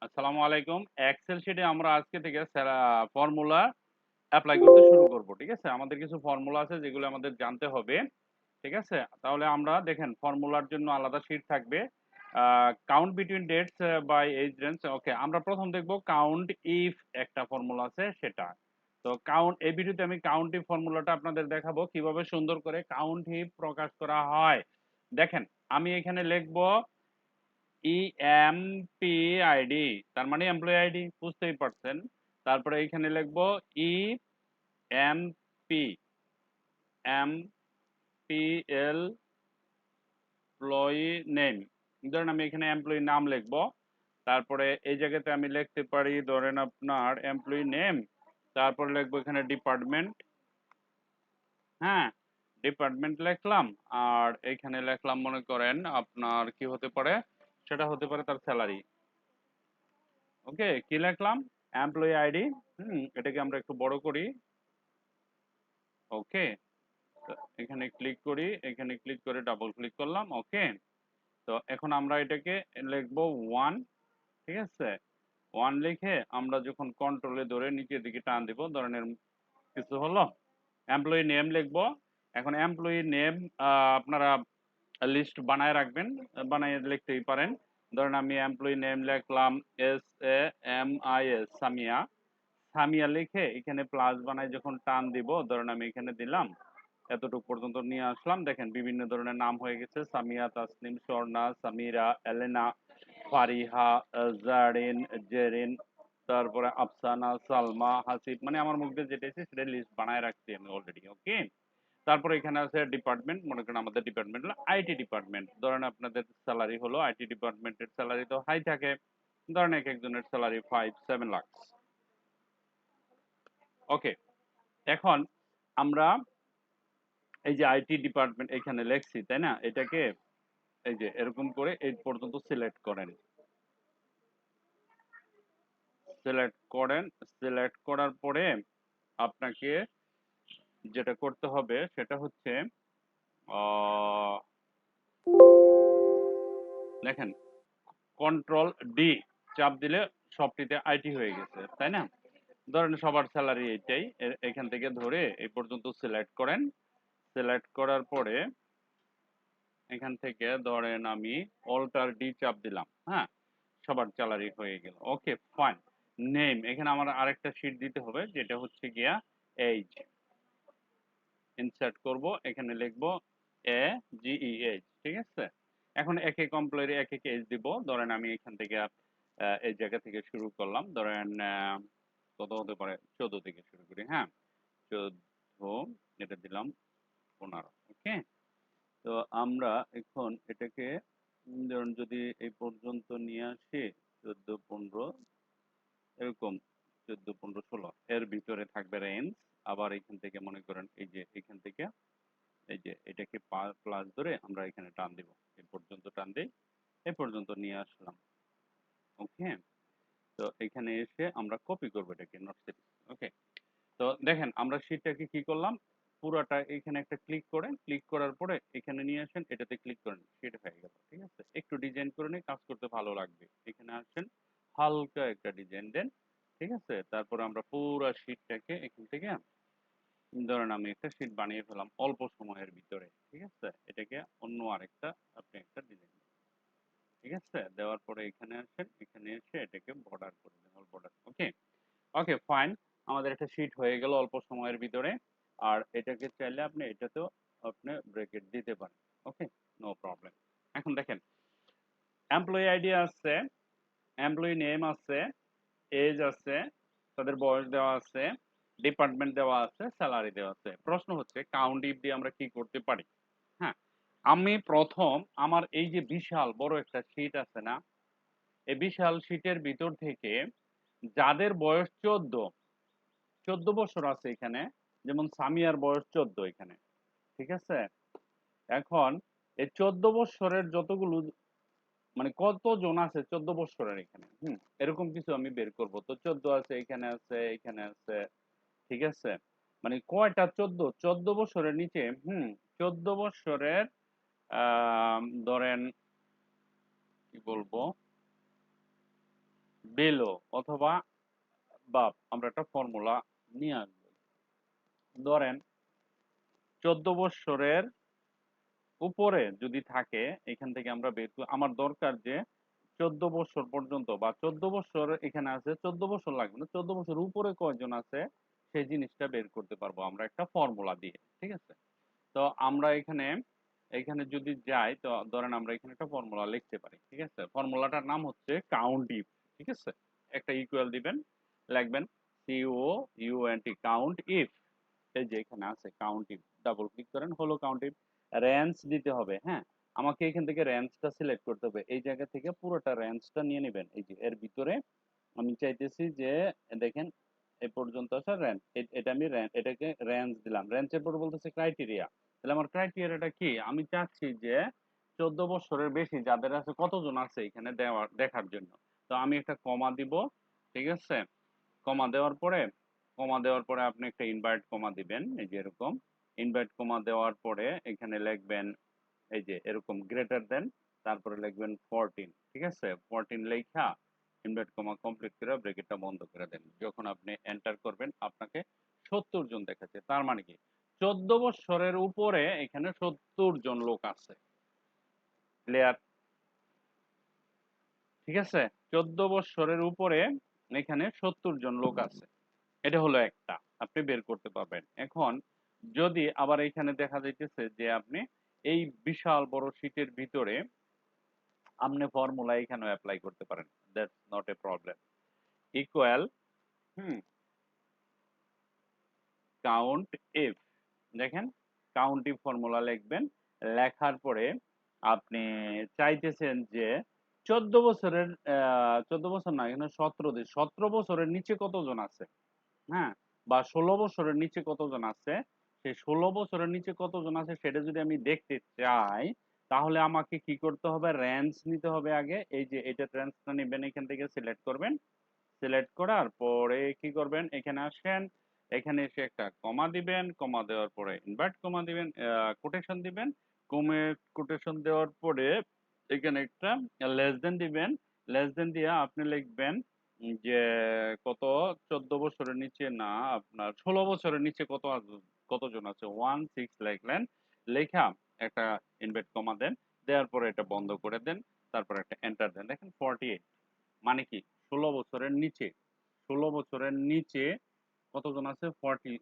আসসালামু আলাইকুম। এক্সেল শিটে আমরা আজকে থেকে ফর্মুলা এপ্লাই করতে শুরু করব। ঠিক আছে? আমাদের কিছু ফর্মুলা আছে যেগুলো আমাদের জানতে হবে। ঠিক আছে? তাহলে আমরা দেখেন ফর্মুলার জন্য আলাদা শিট থাকবে। Count between dates by age range. Okay, আমরা প্রথম দেখব কাউন্ট ইফ একটা ফর্মুলা আছে সেটা। তো কাউন্ট এই ভিডিওতে আমি কাউন্ট ইফ ফর্মুলাটা আপনাদের দেখাবো কিভাবে সুন্দর করে কাউন্ট ইফ প্রকাশ করা হয়। দেখেন, আমি এখানে লিখব ইএমপিআইডি, তার মানে এমপ্লয়ি আইডি, বুঝতেই পারছেন। তারপরে এখানে লিখবো ইএমপি এমপিএল এমপ্লয়ি নেম। ধরেন আমি এখানে এমপ্লয়ি নাম লিখবো। তারপরে এই জায়গাতে আমি লিখতে পারি ধরেন আপনার এমপ্লয়ি নেম, তারপরে লিখবো এখানে ডিপার্টমেন্ট। হ্যাঁ, ডিপার্টমেন্ট লিখলাম। আর এখানে লিখলাম মনে করেন আপনার কি হতে পারে, সেটা হতে পারে তার স্যালারি। ওকে, কি লিখলাম? Employee ID. এটাকে আমরা একটু বড় করি। ওকে, এখানে ক্লিক করি, এখানে ক্লিক করে ডাবল ক্লিক করলাম। ওকে, তো এখন আমরা এটাকে লিখবো 1। ঠিক আছে, 1 লিখে আমরা যখন কন্ট্রোলে ধরে নিচের দিকে টান দিব, ধরনের কিছু হলো, এমপ্লয়ি নেম লিখবো। এখন এমপ্লয়ি নেম আপনারা লিস্ট বানায় রাখবেন, বানায় লিখতেই পারেন। ধরেন আমি এমপ্লয়ি নেম লিখলাম SAMIS, সামিয়া। সামিয়া লিখে এখানে প্লাস বানায় যখন টান দিব, ধরেন আমি এখানে দিলাম, এতটুকু পর্যন্ত নিয়ে আসলাম। দেখেন বিভিন্ন ধরনের নাম হয়ে গেছে, সামিয়া, তাসনিম, স্বর্ণা, সামিরা, এলেনা, ফারিহা, জারিন, জেরিন, তারপরে আফসানা, সালমা, হাসিব। মানে আমার মুখ দিয়ে যেটা এসেছে সেটা লিস্ট বানায় রাখছি আমি অলরেডি। ওকে, তারপরে এখানে আছে ডিপার্টমেন্ট। মনে করেন আমাদের ডিপার্টমেন্ট হলো আইটি ডিপার্টমেন্ট। ধরেন আপনাদের স্যালারি হলো, আইটি ডিপার্টমেন্টের স্যালারি তো হাই থাকে, ধরেন এক একজনের স্যালারি 5-7 লাখ। ওকে, এখন আমরা এই যে আইটি ডিপার্টমেন্ট এখানে লেখছি, তাই না? এটাকে এই যে এরকম করে এই পর্যন্ত সিলেক্ট করেন। সিলেক্ট করেন, সিলেক্ট করার পরে আপনাকে যেটা করতে হবে সেটা হচ্ছে দেখেন, কন্ট্রোল ডি চাপ দিলে সবটিতে আইটি হয়ে গেছে, তাই না? ধরেন সবার স্যালারি এইটাই, এখান থেকে ধরে এই পর্যন্ত সিলেক্ট করেন। সিলেক্ট করার পরে এখান থেকে ধরেন আমি অল্টার ডি চাপ দিলাম। হ্যাঁ, সবার স্যালারি হয়ে গেল। ওকে, ফাইন। নেম, এখানে আমার আরেকটা শীট দিতে হবে যেটা হচ্ছে গিয়া এইজ। ইনসার্ট করব, এখানে লিখবো AGEH। ঠিক আছে, এখন এক এক এমপ্লয়ের এক এক এজ দিব। ধরেন আমি এখান থেকে এই জায়গা থেকে শুরু করলাম। ধরেন কত হতে পারে, 14 থেকে শুরু করি। হ্যাঁ, 14, এটা দিলাম 15। ওকে, তো আমরা এখন এটাকে ধরুন যদি এই পর্যন্ত নিয়ে আসি, 14-15 এরকম, 14-15-16 এর ভিতরে থাকবে রেঞ্জ। আবার এখান থেকে মনে করেন এই যে এখান থেকে এই যে এটাকে প্লাস ধরে আমরা এখানে টান দিব, এই পর্যন্ত টান দেই, এই পর্যন্ত নিয়ে আসলাম। ওকে, তো এখানে এসে আমরা কপি করবো এটাকে, নট সিরিজ। ওকে, তো দেখেন আমরা শীটটাকে কি করলাম, পুরোটা এখানে একটা ক্লিক করেন, ক্লিক করার পরে এখানে নিয়ে আসেন, এটাতে ক্লিক করেন, শীট হয়ে গেল। ঠিক আছে, একটু ডিজাইন করে নিয়ে কাজ করতে ভালো লাগবে। এখানে আসেন, হালকা একটা ডিজাইন দেন। ঠিক আছে, তারপরে আমরা পুরো শীটটাকে এখান থেকে ধরেন আমি একটা শীট বানিয়ে ফেলাম অল্প সময়ের ভিতরে। ঠিক আছে, এটাকে অন্য আরেকটা আপনি একটা ডিজাইন, ঠিক আছে, দেওয়ার পরে এখানে আসেন, এখানে এসে এটাকে বর্ডার করে দেন, অল বর্ডার। ওকে, ওকে, ফাইন। আমাদের একটা শীট হয়ে গেল অল্প সময়ের ভিতরে। আর এটাকে চাইলে আপনি এটাতেও আপনি ব্র্যাকেট দিতে পারেন। ওকে, নো প্রবলেম। এখন দেখেন, এমপ্লয়ি আইডি আছে, এমপ্লয়ি নেম আছে, এজ আছে, তাদের বয়স দেওয়া আছে, ডিপার্টমেন্ট দেওয়া আছে, স্যালারি দেওয়া আছে। প্রশ্ন হচ্ছে কাউন্ট ইফ দিয়ে আমরা কি করতে পারি? হ্যাঁ, আমি প্রথম আমার এই যে বিশাল বড় একটা শীট আছে না, এই বিশাল শীটের ভিতর থেকে যাদের বয়স 14 বছর আছে এখানে, যেমন সামিয়ার বয়স 14 এখানে। ঠিক আছে, এখন এই 14 বছরের যতগুলো মানে কতজন আছে 14 বছরের এখানে, এরকম কিছু আমি বের করব। তো 14 আছে, এখানে আছে, এখানে আছে। ঠিক আছে, মানে কয়টা 14 বছরের নিচে, 14 বছরের ধরেন কি বলবো, বেলো অথবা বাপ আমরা একটা ফর্মুলা নিয়ে আসবো। ধরেন 14 বৎসরের উপরে যদি থাকে এখান থেকে আমরা বের আমার দরকার যে 14 বছর পর্যন্ত বা 14 বছর এখানে আছে, 14 বছর লাগবে না, 14 বছর উপরে কয়জন আছে সেই জিনিসটা বের করতে পারবো আমরা একটা ফর্মুলা দিয়ে। ঠিক আছে, তো আমরা এখানে এখানে যদি যাই তো ধরেন আমরা এখানে একটা ফর্মুলা লিখতে পারি। ঠিক আছে, ফর্মুলাটার নাম হচ্ছে কাউন্ট ইফ। ঠিক আছে, একটা ইকুয়াল দিবেন, লিখবেন COUNT কাউন্ট ইফ। এই যে এখানে আছে কাউন্ট ইফ, ডাবল ক্লিক করেন, হলো কাউন্ট ইফ। রেঞ্জ দিতে হবে। হ্যাঁ, আমাকে এখান থেকে রেঞ্জটা সিলেক্ট করতে হবে, এই জায়গা থেকে পুরোটা রেঞ্জটা নিয়ে নেবেন। এই যে এর ভিতরে আমি চাইতেছি যে দেখেন এ পর্যন্ত আছে রেঞ্জ, এটা আমি এটাকে রেঞ্জ দিলাম, রেঞ্জের পর বলতেছে ক্রাইটেরিয়া। তাহলে আমার ক্রাইটেরিয়াটা কি, আমি চাচ্ছি যে 14 বছরের বেশি যাদের আছে কতজন আছে এখানে দেখার জন্য। তো আমি একটা কমা দিব। ঠিক আছে, কমা দেওয়ার পরে আপনি একটা ইনভার্ট কমা দিবেন, এই যে এরকম ইনভার্ট কমা দেওয়ার পরে এখানে লিখবেন এই যে এরকম গ্রেটার দেন, তারপরে লিখবেন 14। ঠিক আছে, 14 লেখা ইনভার্ট কমা কমপ্লিট করে ব্র্যাকেটটা বন্ধ করে দেন। যখন আপনি এন্টার করবেন আপনাকে 70 জন দেখাচ্ছে। তার মানে কি 14 বছরের উপরে এখানে 70 জন লোক আছে। ক্লিয়ার? ঠিক আছে, 14 বছরের উপরে এখানে 70 জন লোক আছে। এটা হলো একটা, আপনি বের করতে পারবেন। এখন যদি আবার এখানে দেখা যাইতেছে যে আপনি এই বিশাল বড় শীটের ভিতরে আপনি ফর্মুলা এখানেও অ্যাপ্লাই করতে পারেন, that's not a problem. Equal count if, দেখেন কাউন্ট ইফ ফর্মুলা লিখবেন, লেখার পরে আপনি চাইতেছেন যে 14 বছরের 14 বছর না, এখানে 17 বছরের নিচে কতজন আছে। হ্যাঁ, বা 16 বছরের নিচে কতজন আছে, সেই 16 বছরের নিচে কতজন আছে সেটা যদি আমি দেখতে চাই তাহলে আমাকে কি করতে হবে, রেঞ্জ নিতে হবে আগে। এই যে এটা রেঞ্জটা নেবেন, এখান থেকে সিলেক্ট করবেন, সিলেক্ট করার পরে কি করবেন, এখানে আসেন, এখানে এসে একটা কমা দিবেন, কমা দেওয়ার পরে ইনভার্ট কমা দিবেন, কোটেশন দিবেন, কোটেশন দেওয়ার পরে এখানে একটা লেস দেন দিবেন, লেস দেন দিয়ে আপনি লিখবেন যে কত 14 বছরের নিচে না, আপনার 16 বছরের নিচে কতজন আছে 16 লিখলেন, লেখা একটা ইনভার্ট কমা দেন, দেওয়ার পরে এটা বন্ধ করে দেন, তারপর একটা এন্টার দেন। দেখেন 48, মানে কি 16 বছরের নিচে, 16 বছরের নিচে কতজন আছে 40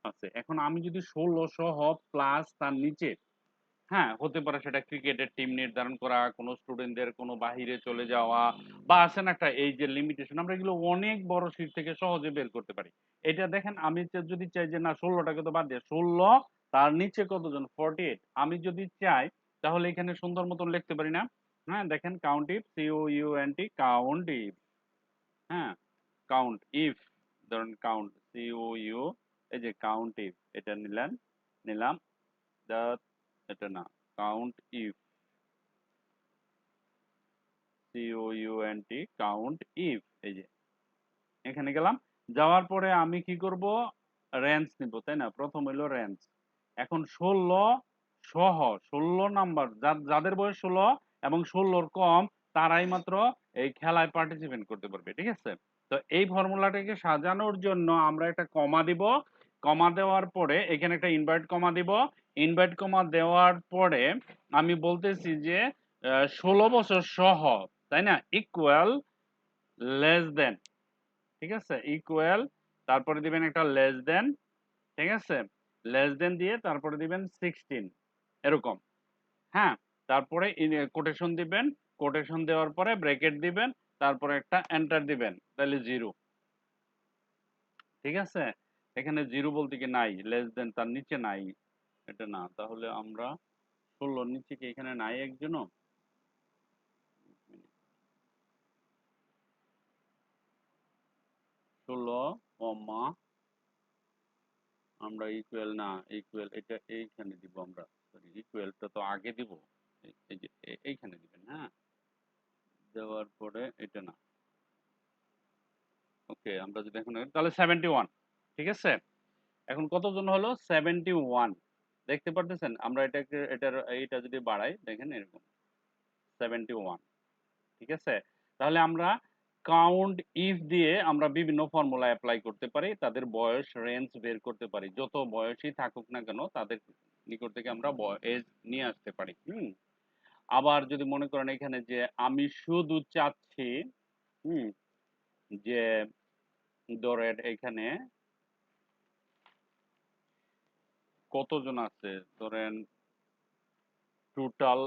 আছে। এখন আমি যদি 16 সহ প্লাস তার নিচে, হ্যাঁ হতে পারে সেটা ক্রিকেটের টিম নির্ধারণ করা, কোনো স্টুডেন্টদের কোনো বাহিরে চলে যাওয়া, বা আছে না একটা এই যে লিমিটেশন, আমরা এগুলো অনেক বড় শীট থেকে সহজে বের করতে পারি। এটা দেখেন আমি যদি চাই যে না 16টাকে তো বাদ দিয়ে 16 তার নিচে কতজন 48, আমি যদি চাই তাহলে এখানে সুন্দর মতন লিখতে পারি না। হ্যাঁ দেখেন count if, COUNT count if. হ্যাঁ, কাউন্ট ইফ, ধরুন কাউন্ট COU, এই যে কাউন্ট ইফ এটা নিলাম, that এটা না, count if COUNT count if, এই যে এখানে গেলাম, যাওয়ার পরে আমি কি করব, রেঞ্জ নিব, তাই না, প্রথম হইলো রেঞ্জ। এখন 16 সহ 16 নাম্বার যাদের বয়স 16 এবং 16-র কম তারাই মাত্র এই খেলায় পার্টিসিপেট করতে পারবে। ঠিক আছে, তো এই ফর্মুলাটাকে সাজানোর জন্য আমরা একটা কমা দিব, কমা দেওয়ার পরে এখানে একটা ইনভার্ট কমা দিব, ইনভার্ট কমা দেওয়ার পরে আমি বলতেছি যে 16 বছর সহ, তাই না, ইকুয়াল লেস দেন। ঠিক আছে, ইকুয়াল, তারপরে দিবেন একটা লেস দেন। ঠিক আছে, লেস দেন দিয়ে তারপরে দিবেন 16 এরকম। হ্যাঁ, তারপরে কোটেশন দিবেন, কোটেশন দেওয়ার পরে ব্র্যাকেট দিবেন, তারপরে একটা এন্টার দিবেন, তাহলে 0। ঠিক আছে, এখানে 0 বলতে কি নাই, লেস দেন তার নিচে নাই, এটা না, তাহলে আমরা 16-র নিচে কি এখানে নাই একজনও, 16 কমা আমরা ইকুয়াল না, ইকুয়াল এটা এইখানে দিব আমরা, সরি ইকুয়ালটা তো আগে দিব, এই যে এইখানে দিবেন। হ্যাঁ, দেওয়ার পরে এটা না, ওকে আমরা যদি এখন তাহলে 71। ঠিক আছে, এখন কতজন হলো 71, দেখতে পারতেছেন, আমরা এটাকে এইটা যদি বাড়াই দেখেন এরকম 71। ঠিক আছে, তাহলে আমরা কাউন্ট ইফ দিয়ে আমরা বিভিন্ন ফর্মুলা অ্যাপ্লাই করতে পারি, তাদের বয়স রেঞ্জ বের করতে পারি। যত বয়সই থাকুক না কেন তাদের নিকট থেকে আমরা এজ নিয়ে আসতে পারি। আবার যদি মনে করেন এখানে যে আমি শুধু চাচ্ছি যে ধরেন এখানে কতজন আছে, ধরেন টোটাল,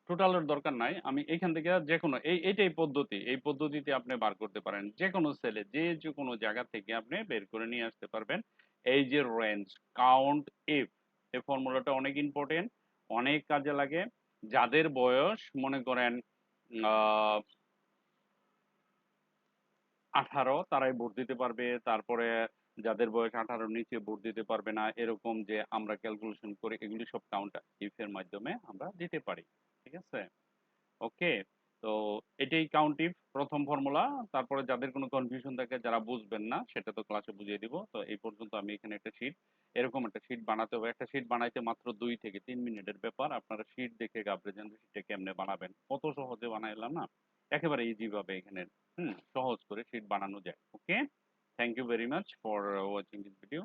টোটালের দরকার নাই, আমি এখান থেকে যে কোনো এইটাই পদ্ধতি, এই পদ্ধতিতে আপনি বার করতে পারেন। যে কোনো সেলে যে কোনো জায়গা থেকে আপনি বের করে নিয়ে আসতে পারবেন এই যে রেঞ্জ কাউন্ট ইফ। এই ফর্মুলাটা অনেক ইম্পর্টেন্ট, অনেক কাজে লাগে। যাদের বয়স মনে করেন 18 তারাই ভোট দিতে পারবে। তারপরে যাদের বয়স 18 নিচে ভোট দিতে পারবে না, এরকম যে আমরা ক্যালকুলেশন করে এগুলি সব কাউন্ট ইফ এর মাধ্যমে আমরা দিতে পারি। ঠিক আছে? ওকে, তো এটাই কাউন্ট ইফ প্রথম ফর্মুলা। তারপরে যাদের কোনো কনফিউশন থাকে, যারা বুঝবেন না, সেটা তো ক্লাসে বুঝিয়ে দিব। তো এই পর্যন্ত আমি এখানে একটা শীট, এরকম একটা শীট বানাতে হবে। একটা শীট বানাইতে মাত্র 2 থেকে 3 মিনিটের ব্যাপার। আপনারা শীট দেখে ঘাবড়ে যান, শীটটা কেমনে বানাবেন। কত সহজে বানাইলাম না, একেবারে ইজি ভাবে এখানে সহজ করে শীট বানানো যায়। Okay, thank you very much for watching this video.